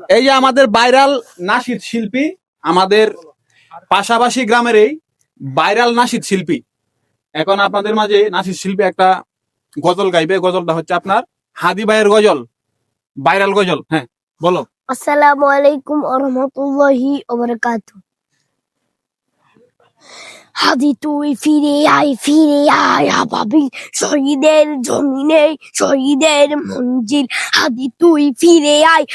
এই যে আমাদের ভাইরাল নাশিদ শিল্পী, আমাদের পাশাপাশি গ্রামের এই ভাইরাল নাশিদ শিল্পী এখন আপনাদের মাঝে নাশিদ শিল্পী একটা গজল গাইবে। গজলটা হচ্ছে আপনার হাদি ভাইয়ের গজল, ভাইরাল গজল। হ্যাঁ বলো। আসসালামু আলাইকুম ওয়া রাহমাতুল্লাহি ওয়া বারাকাতুহু। হাদি তুই ফিরে আয় হাবাবি, শহীদের জমিনে শহীদের মঞ্জিল। হাদি তুই ফিরে আয়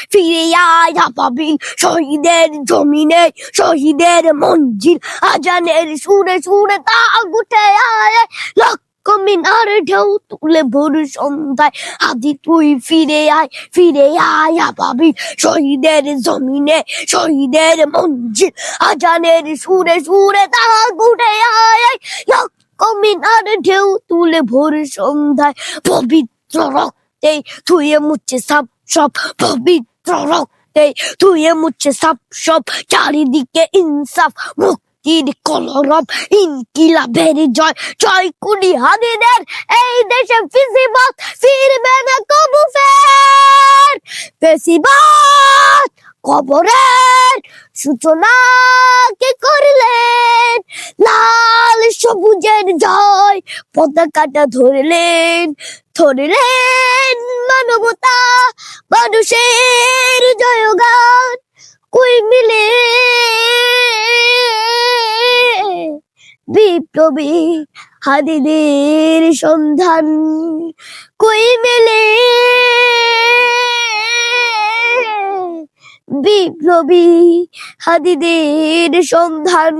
হাবাবি, শহীদের জমিনে শহীদের মঞ্জিল। আজানের সুরে সুরে তাগ উঠে আয়, লক্ষ মিনার ঢেউ তুলে ভোর সন্ধ্যায়। হাদি তুই ফিরে আয় হাবাবি, শহীদের জমিনে শহীদের মঞ্জিল। আজানের সুরে সুরে তাগ উঠে আয়, লক্ষ মিনার ঢেউ তুলে ভোর সন্ধ্যায়। পবিত্র রক্তে ধুয়ে মুছে সাপ সব, পবিত্র রক্তে ধুয়ে মুছে সাপ সব। চারিদিকে ইনসাফ মুক্তির কলরব, ইনকিলাবের জয় জয় কুলি হাদিদের। এই দেশে ফিজিবাদ ফিরবে না কবু ফের, ফেসিবাদ কবরের সূচনা কে করলেন। লাল সবুজের জয় পতাকাটা ধরলেন মানবতা মানুষের জয়গান। কই মিলে বিপ্লবী হাদিদের সন্ধান, কই মেলে বিপ্লবী হাদিদের সন্ধান।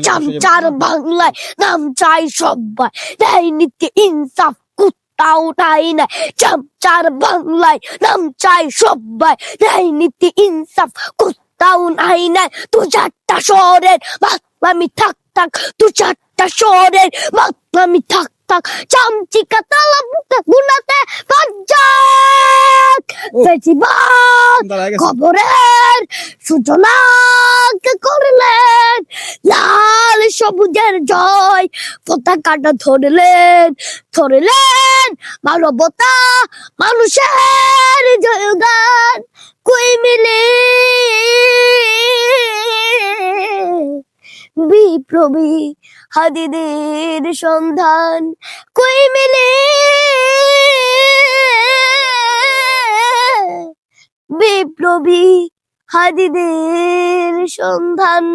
চামচার বাংলায় নাম চাই সবাই, ন্যায় নীতি ইনসাফ কুত্তাও ঠাই নাই। চামচার বাংলায় নাম চাই সবাই, ন্যায় নীতি ইনসাফ কুত্তাও নাই নাই। দু চারটা শহরের বাতলামি থাক থাক, দু চারটা শহরের বাতলামি থাক থাক। চামচিকা তালা বুকে গুনাতে বাজ্জাক, ফেসিবাদ খবরের সূচনা কে করলেন। লাল সবুজের জয় পতাকাটা ধরলেন মানবতা মানুষের জয়গান। কই মিলে বিপ্লবী হাদিদের সন্ধান, কই মিলে বিপ্লবী হাদিদের সন্ধান।